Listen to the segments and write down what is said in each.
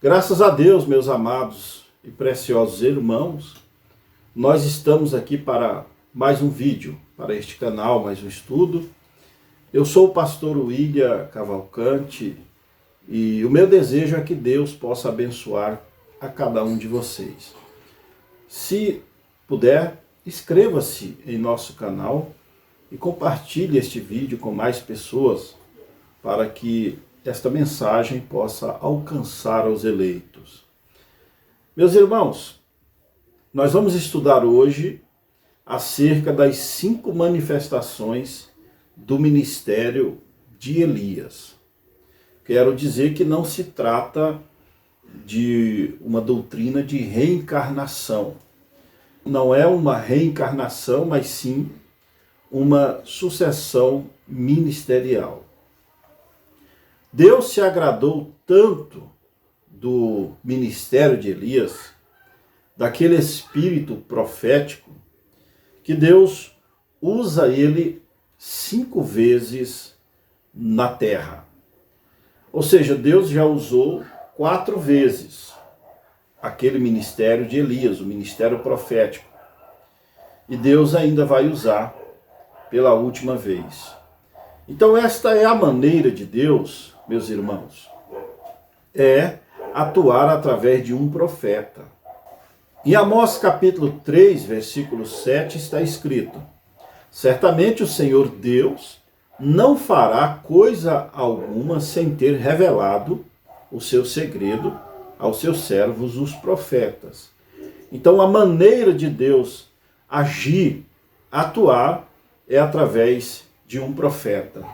Graças a Deus, meus amados e preciosos irmãos, nós estamos aqui para mais um vídeo, para este canal, mais um estudo. Eu sou o pastor William Cavalcante e o meu desejo é que Deus possa abençoar a cada um de vocês. Se puder, inscreva-se em nosso canal e compartilhe este vídeo com mais pessoas para que esta mensagem possa alcançar os eleitos. Meus irmãos, nós vamos estudar hoje acerca das 5 manifestações do ministério de Elias. Quero dizer que não se trata de uma doutrina de reencarnação. Não é uma reencarnação, mas sim uma sucessão ministerial. Deus se agradou tanto do ministério de Elias, daquele espírito profético, que Deus usa ele 5 vezes na terra. Ou seja, Deus já usou 4 vezes aquele ministério de Elias, o ministério profético. E Deus ainda vai usar pela última vez. Então esta é a maneira de Deus, meus irmãos, é atuar através de um profeta. Em Amós capítulo 3, versículo 7 está escrito: certamente o Senhor Deus não fará coisa alguma sem ter revelado o seu segredo aos seus servos, os profetas. Então a maneira de Deus agir, atuar, é através de um profeta.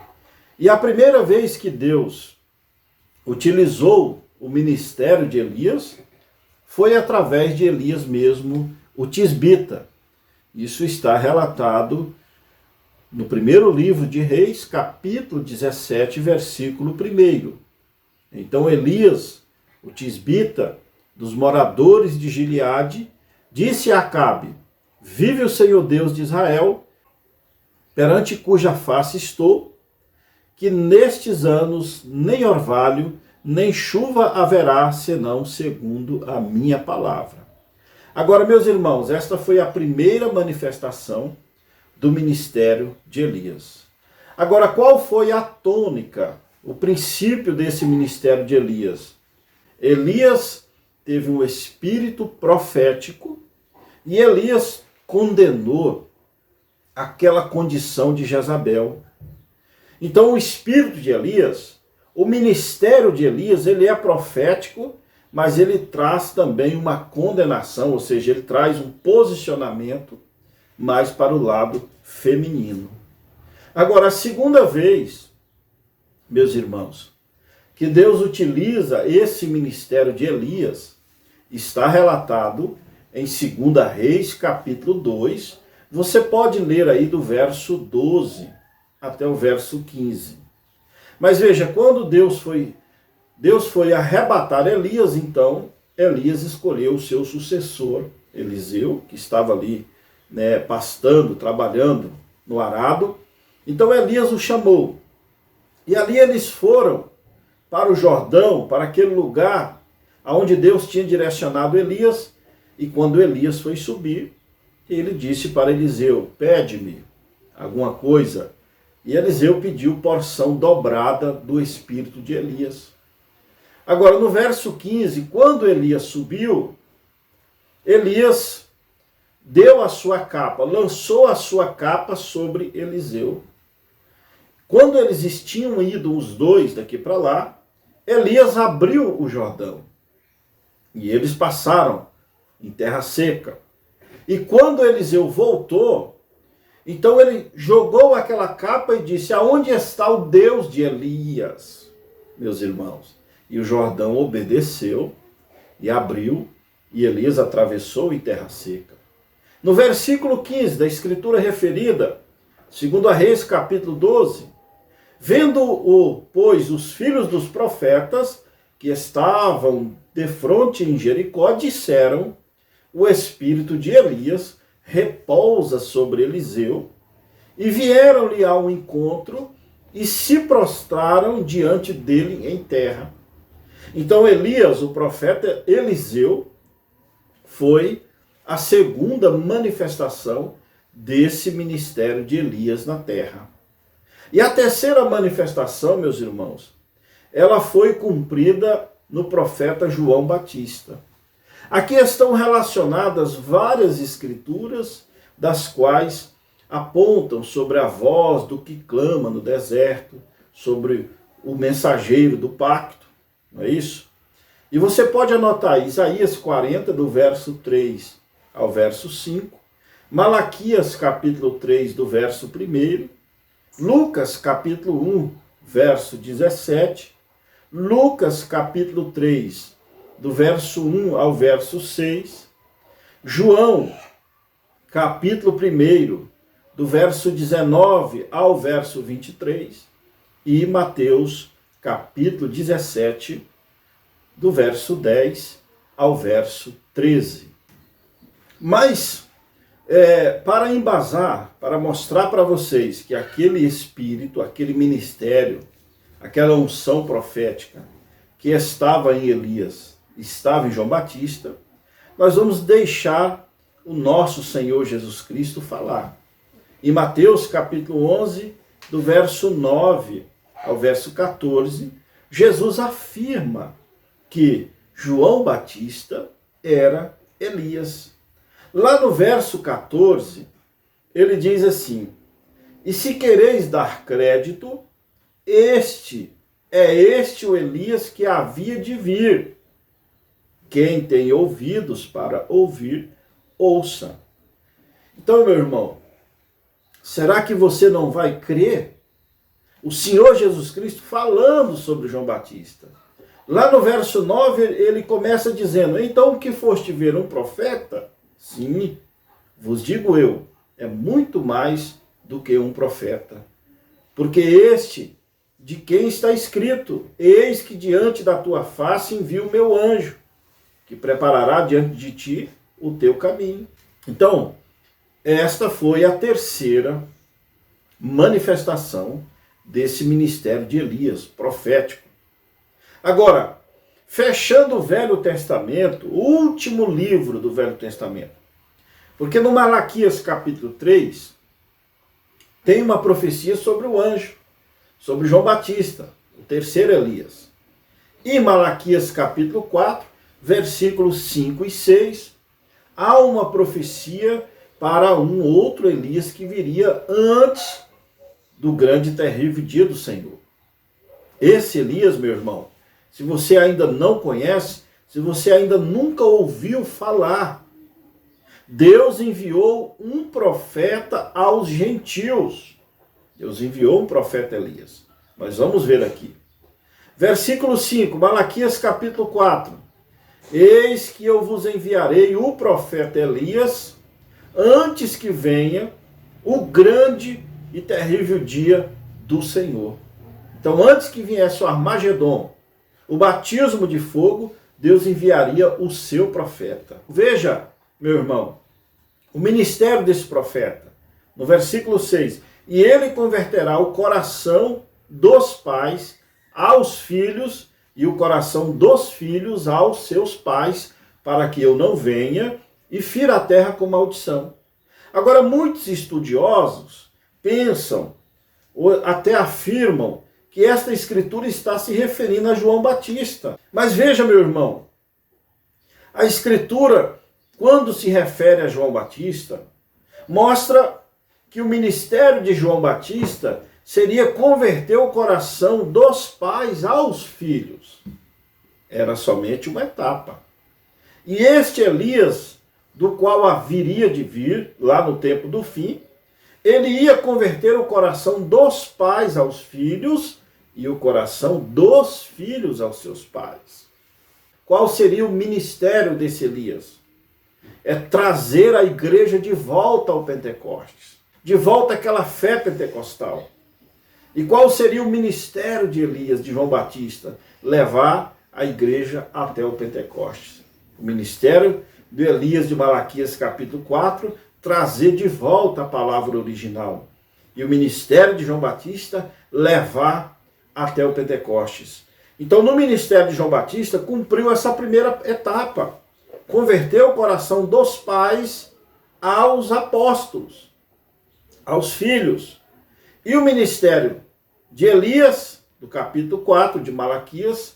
E a primeira vez que Deus utilizou o ministério de Elias foi através de Elias mesmo, o tisbita. Isso está relatado no primeiro livro de Reis, capítulo 17, versículo 1. Então Elias, o tisbita, dos moradores de Gileade, disse a Acabe: vive o Senhor Deus de Israel, perante cuja face estou, que nestes anos nem orvalho, nem chuva haverá, senão segundo a minha palavra. Agora, meus irmãos, esta foi a primeira manifestação do ministério de Elias. Agora, qual foi a tônica, o princípio desse ministério de Elias? Elias teve um espírito profético e Elias condenou aquela condição de Jezabel. Então o espírito de Elias, o ministério de Elias, ele é profético, mas ele traz também uma condenação, ou seja, ele traz um posicionamento mais para o lado feminino. Agora, a segunda vez, meus irmãos, que Deus utiliza esse ministério de Elias, está relatado em 2 Reis, capítulo 2, você pode ler aí do verso 12 até o verso 15. Mas veja, quando Deus foi arrebatar Elias, então Elias escolheu o seu sucessor, Eliseu, que estava ali, pastando, trabalhando no arado. Então Elias o chamou. E ali eles foram para o Jordão, para aquele lugar aonde Deus tinha direcionado Elias. E quando Elias foi subir, ele disse para Eliseu: pede-me alguma coisa. E Eliseu pediu porção dobrada do espírito de Elias. Agora, no verso 15, quando Elias subiu, Elias deu a sua capa, lançou a sua capa sobre Eliseu. Quando eles tinham ido os dois daqui para lá, Elias abriu o Jordão. E eles passaram em terra seca. E quando Eliseu voltou, então ele jogou aquela capa e disse: aonde está o Deus de Elias, meus irmãos? E o Jordão obedeceu e abriu, e Elias atravessou em terra seca. No versículo 15 da escritura referida, 2 Reis capítulo 12, vendo pois, os filhos dos profetas que estavam defronte em Jericó, disseram: o espírito de Elias repousa sobre Eliseu, e vieram-lhe ao encontro e se prostraram diante dele em terra. Então Elias, o profeta Eliseu, foi a segunda manifestação desse ministério de Elias na terra. E a terceira manifestação, meus irmãos, ela foi cumprida no profeta João Batista. Aqui estão relacionadas várias escrituras, das quais apontam sobre a voz do que clama no deserto, sobre o mensageiro do pacto, não é isso? E você pode anotar Isaías 40, do verso 3 ao verso 5, Malaquias capítulo 3, do verso 1, Lucas capítulo 1, verso 17, Lucas capítulo 3, do verso 1 ao verso 6, João capítulo 1, do verso 19 ao verso 23, e Mateus capítulo 17, do verso 10 ao verso 13. Mas, para embasar, para mostrar para vocês que aquele espírito, aquele ministério, aquela unção profética que estava em Elias, estava em João Batista, nós vamos deixar o nosso Senhor Jesus Cristo falar. Em Mateus capítulo 11, do verso 9 ao verso 14, Jesus afirma que João Batista era Elias. Lá no verso 14, ele diz assim: e se quereis dar crédito, este o Elias que havia de vir. Quem tem ouvidos para ouvir, ouça. Então, meu irmão, será que você não vai crer? O Senhor Jesus Cristo falando sobre João Batista. Lá no verso 9, ele começa dizendo: então, o que foste ver um profeta? Sim, vos digo eu, é muito mais do que um profeta. Porque este, de quem está escrito, eis que diante da tua face envio o meu anjo, que preparará diante de ti o teu caminho. Então, esta foi a terceira manifestação desse ministério de Elias, profético. Agora, fechando o Velho Testamento, o último livro do Velho Testamento, porque no Malaquias capítulo 3, tem uma profecia sobre o anjo, sobre João Batista, o terceiro Elias. E em Malaquias capítulo 4, versículos 5 e 6, há uma profecia para um outro Elias que viria antes do grande e terrível dia do Senhor. Esse Elias, meu irmão, se você ainda não conhece, se você ainda nunca ouviu falar, Deus enviou um profeta aos gentios. Deus enviou um profeta Elias. Nós vamos ver aqui. Versículo 5, Malaquias capítulo 4. Eis que eu vos enviarei o profeta Elias, antes que venha o grande e terrível dia do Senhor. Então, antes que viesse o Armagedon, o batismo de fogo, Deus enviaria o seu profeta. Veja, meu irmão, o ministério desse profeta, no versículo 6, e ele converterá o coração dos pais aos filhos e o coração dos filhos aos seus pais, para que eu não venha e fira a terra com maldição. Agora, muitos estudiosos pensam, ou até afirmam, que esta escritura está se referindo a João Batista. Mas veja, meu irmão, a escritura, quando se refere a João Batista, mostra que o ministério de João Batista seria converter o coração dos pais aos filhos. Era somente uma etapa. E este Elias, do qual haveria de vir, lá no tempo do fim, ele ia converter o coração dos pais aos filhos e o coração dos filhos aos seus pais. Qual seria o ministério desse Elias? É trazer a igreja de volta ao Pentecostes, de volta àquela fé pentecostal. E qual seria o ministério de Elias, de João Batista? Levar a igreja até o Pentecostes. O ministério de Elias de Malaquias capítulo 4, trazer de volta a palavra original. E o ministério de João Batista, levar até o Pentecostes. Então, no ministério de João Batista, cumpriu essa primeira etapa. Converteu o coração dos pais aos apóstolos, aos filhos. E o ministério de Elias, do capítulo 4 de Malaquias,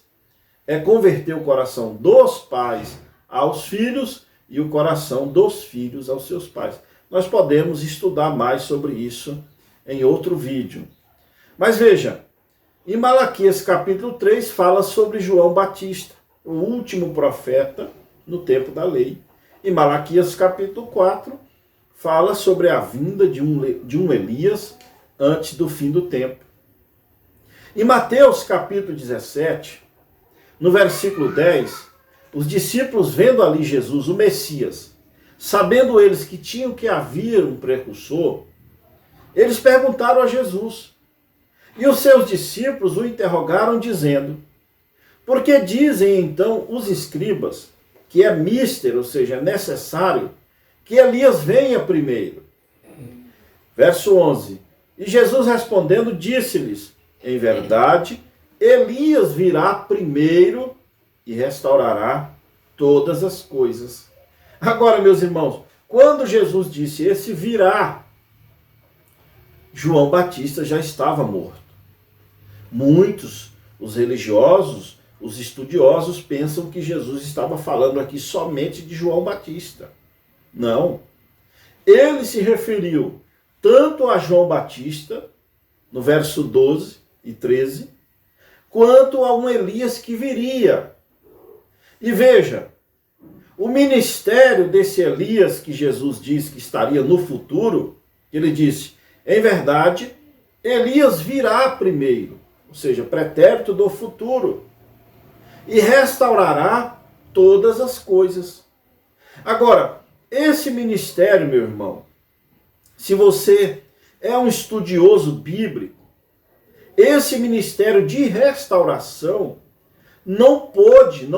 é converter o coração dos pais aos filhos e o coração dos filhos aos seus pais. Nós podemos estudar mais sobre isso em outro vídeo. Mas veja, em Malaquias capítulo 3 fala sobre João Batista, o último profeta no tempo da lei. Em Malaquias capítulo 4 fala sobre a vinda de um Elias antes do fim do tempo. Em Mateus capítulo 17, no versículo 10, os discípulos vendo ali Jesus, o Messias, sabendo eles que tinham que haver um precursor, eles perguntaram a Jesus. E os seus discípulos o interrogaram dizendo: por que dizem então os escribas que é mister, ou seja, necessário, que Elias venha primeiro? Verso 11. E Jesus respondendo disse-lhes: em verdade, Elias virá primeiro e restaurará todas as coisas. Agora, meus irmãos, quando Jesus disse esse virá, João Batista já estava morto. Muitos, os religiosos, os estudiosos, pensam que Jesus estava falando aqui somente de João Batista. Não. Ele se referiu tanto a João Batista, no verso 12 e 13, quanto a um Elias que viria. E veja, o ministério desse Elias que Jesus disse que estaria no futuro, ele disse, em verdade, Elias virá primeiro, ou seja, pretérito do futuro, e restaurará todas as coisas. Agora, esse ministério, meu irmão, se você é um estudioso bíblico, esse ministério de restauração não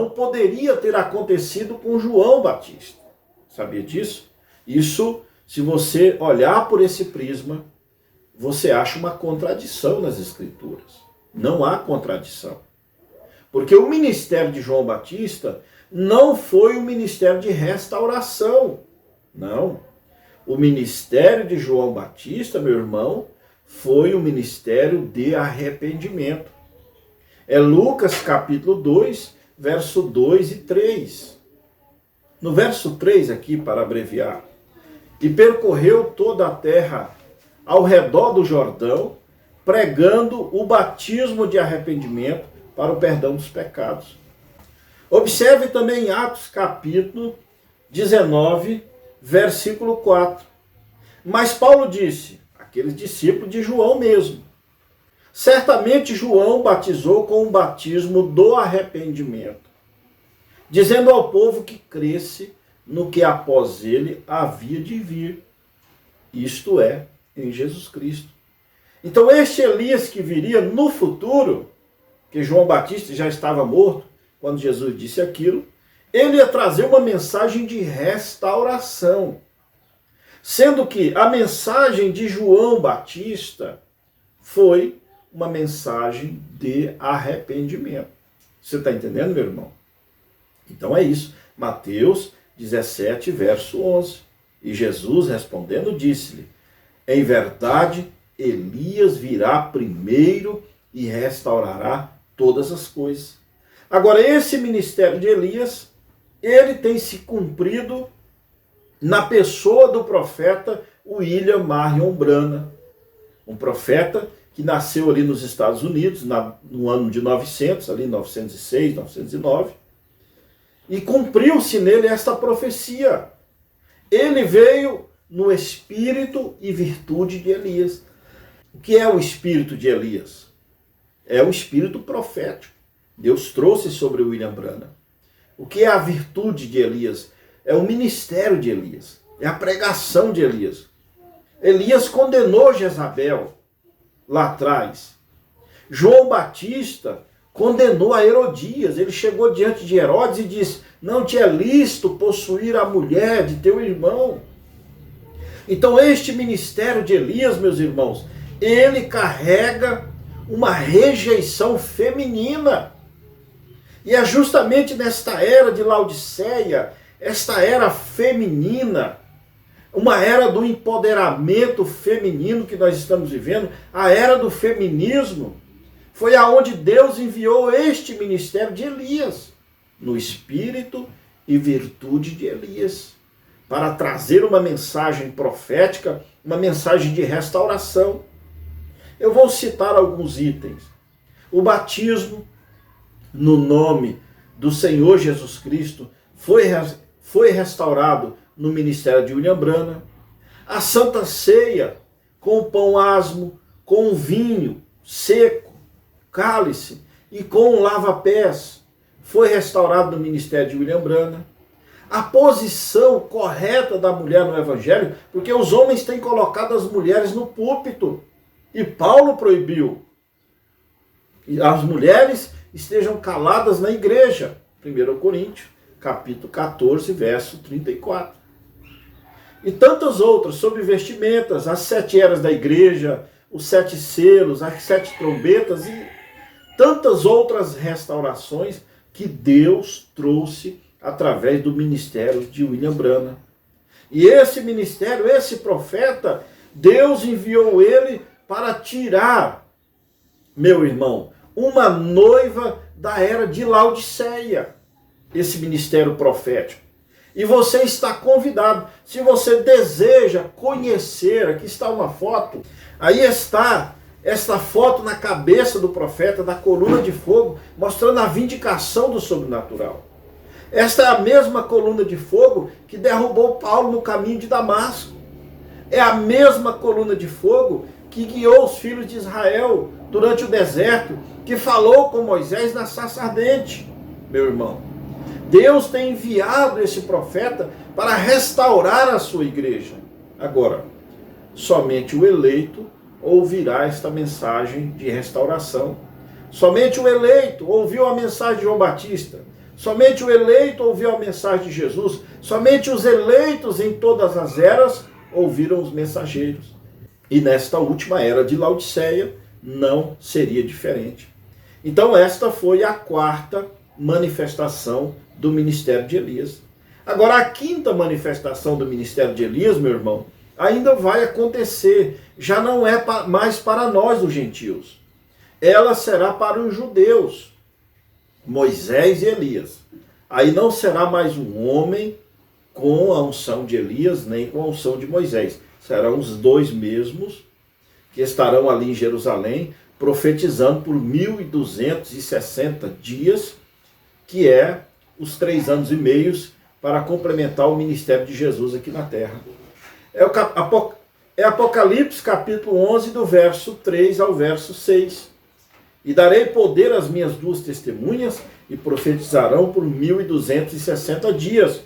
poderia ter acontecido com João Batista. Sabia disso? Isso, se você olhar por esse prisma, você acha uma contradição nas Escrituras. Não há contradição. Porque o ministério de João Batista não foi um ministério de restauração. Não. O ministério de João Batista, meu irmão, foi um ministério de arrependimento. É Lucas capítulo 2, verso 2 e 3. No verso 3 aqui, para abreviar, e percorreu toda a terra ao redor do Jordão, pregando o batismo de arrependimento para o perdão dos pecados. Observe também em Atos capítulo 19, versículo 4. Mas Paulo disse, aqueles discípulos de João mesmo, certamente João batizou com o batismo do arrependimento, dizendo ao povo que cresce no que após ele havia de vir, isto é, em Jesus Cristo. Então este Elias que viria no futuro, que João Batista já estava morto quando Jesus disse aquilo, ele ia trazer uma mensagem de restauração, sendo que a mensagem de João Batista foi uma mensagem de arrependimento. Você está entendendo, meu irmão? Então é isso. Mateus 17, verso 11. E Jesus respondendo disse-lhe, em verdade, Elias virá primeiro e restaurará todas as coisas. Agora, esse ministério de Elias, ele tem se cumprido na pessoa do profeta William Marion Branham, um profeta que nasceu ali nos Estados Unidos, no ano de 900, ali 906, 909, e cumpriu-se nele esta profecia. Ele veio no espírito e virtude de Elias. O que é o espírito de Elias? É o espírito profético. Deus trouxe sobre William Branham. O que é a virtude de Elias? É o ministério de Elias. É a pregação de Elias. Elias condenou Jezabel lá atrás. João Batista condenou a Herodias. Ele chegou diante de Herodes e disse, não te é lícito possuir a mulher de teu irmão. Então este ministério de Elias, meus irmãos, ele carrega uma rejeição feminina. E é justamente nesta era de Laodiceia, esta era feminina, uma era do empoderamento feminino que nós estamos vivendo, a era do feminismo, foi aonde Deus enviou este ministério de Elias, no espírito e virtude de Elias, para trazer uma mensagem profética, uma mensagem de restauração. Eu vou citar alguns itens. O batismo no nome do Senhor Jesus Cristo foi restaurado no ministério de William Branham. A Santa Ceia, com o pão asmo, com o vinho seco, cálice e com o lava-pés, foi restaurado no ministério de William Branham. A posição correta da mulher no Evangelho, porque os homens têm colocado as mulheres no púlpito, e Paulo proibiu. E as mulheres estejam caladas na igreja. 1 Coríntios, capítulo 14, verso 34. E tantas outras, sobre vestimentas, as 7 eras da igreja, os 7 selos, as 7 trombetas e tantas outras restaurações que Deus trouxe através do ministério de William Branham. E esse ministério, esse profeta, Deus enviou ele para tirar, meu irmão, uma noiva da era de Laodiceia, esse ministério profético. E você está convidado, se você deseja conhecer, aqui está uma foto, aí está esta foto na cabeça do profeta, da coluna de fogo, mostrando a vindicação do sobrenatural. Esta é a mesma coluna de fogo que derrubou Paulo no caminho de Damasco. É a mesma coluna de fogo que guiou os filhos de Israel durante o deserto, que falou com Moisés na sarça ardente, meu irmão. Deus tem enviado esse profeta para restaurar a sua igreja. Agora, somente o eleito ouvirá esta mensagem de restauração. Somente o eleito ouviu a mensagem de João Batista. Somente o eleito ouviu a mensagem de Jesus. Somente os eleitos em todas as eras ouviram os mensageiros. E nesta última era de Laodiceia não seria diferente. Então esta foi a 4ª manifestação do ministério de Elias. Agora a 5ª manifestação do ministério de Elias, meu irmão, ainda vai acontecer. Já não é mais para nós, os gentios. Ela será para os judeus. Moisés e Elias. Aí não será mais um homem com a unção de Elias, nem com a unção de Moisés. Serão os dois mesmos que estarão ali em Jerusalém, profetizando por 1260 dias, que é os 3 anos e meio para complementar o ministério de Jesus aqui na terra. É Apocalipse capítulo 11, do verso 3 ao verso 6. E darei poder às minhas 2 testemunhas, e profetizarão por 1260 dias,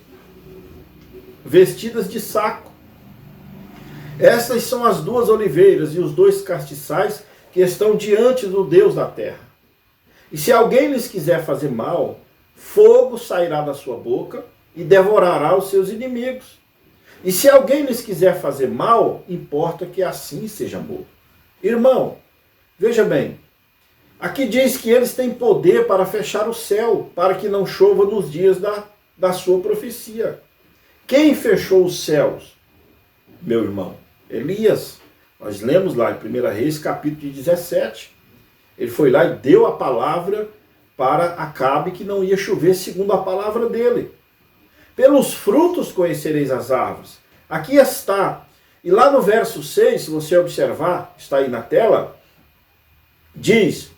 vestidas de saco. Estas são as 2 oliveiras e os 2 castiçais que estão diante do Deus da terra. E se alguém lhes quiser fazer mal, fogo sairá da sua boca e devorará os seus inimigos. E se alguém lhes quiser fazer mal, importa que assim seja morto. Irmão, veja bem, aqui diz que eles têm poder para fechar o céu, para que não chova nos dias da sua profecia. Quem fechou os céus? Meu irmão, Elias. Nós lemos lá em 1 Reis, capítulo 17. Ele foi lá e deu a palavra para Acabe que não ia chover segundo a palavra dele. Pelos frutos conhecereis as árvores. Aqui está. E lá no verso 6, se você observar, está aí na tela, diz: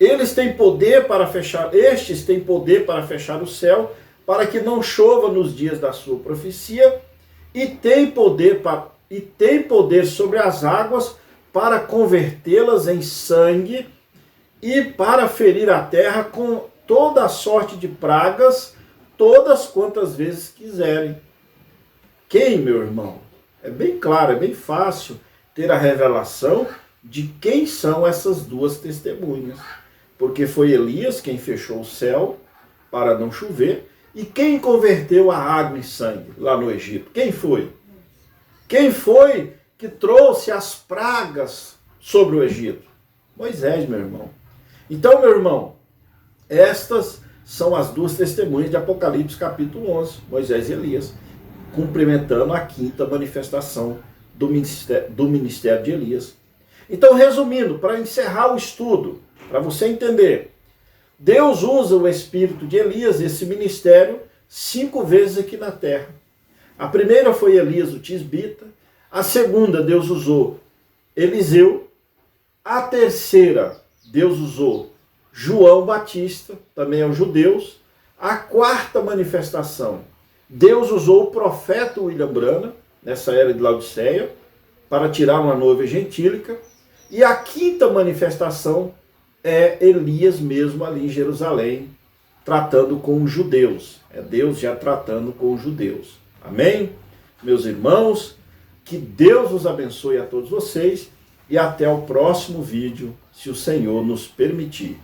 estes têm poder para fechar o céu, para que não chova nos dias da sua profecia, e tem poder sobre as águas para convertê-las em sangue e para ferir a terra com toda a sorte de pragas, todas quantas vezes quiserem. Quem, meu irmão? É bem claro, é bem fácil ter a revelação de quem são essas 2 testemunhas. Porque foi Elias quem fechou o céu para não chover. E quem converteu a água em sangue lá no Egito? Quem foi? Quem foi que trouxe as pragas sobre o Egito? Moisés, meu irmão. Então, meu irmão, estas são as duas testemunhas de Apocalipse capítulo 11, Moisés e Elias, cumprimentando a quinta manifestação do ministério de Elias. Então, resumindo, para encerrar o estudo, para você entender, Deus usa o espírito de Elias, esse ministério, 5 vezes aqui na terra. A primeira foi Elias o Tisbita, a segunda Deus usou Eliseu, a terceira Deus usou João Batista, também aos judeus, a quarta manifestação Deus usou o profeta William Branham, nessa era de Laodiceia, para tirar uma noiva gentílica, e a quinta manifestação é Elias mesmo ali em Jerusalém, tratando com os judeus. É Deus já tratando com os judeus. Amém? Meus irmãos, que Deus os abençoe a todos vocês e até o próximo vídeo, se o Senhor nos permitir.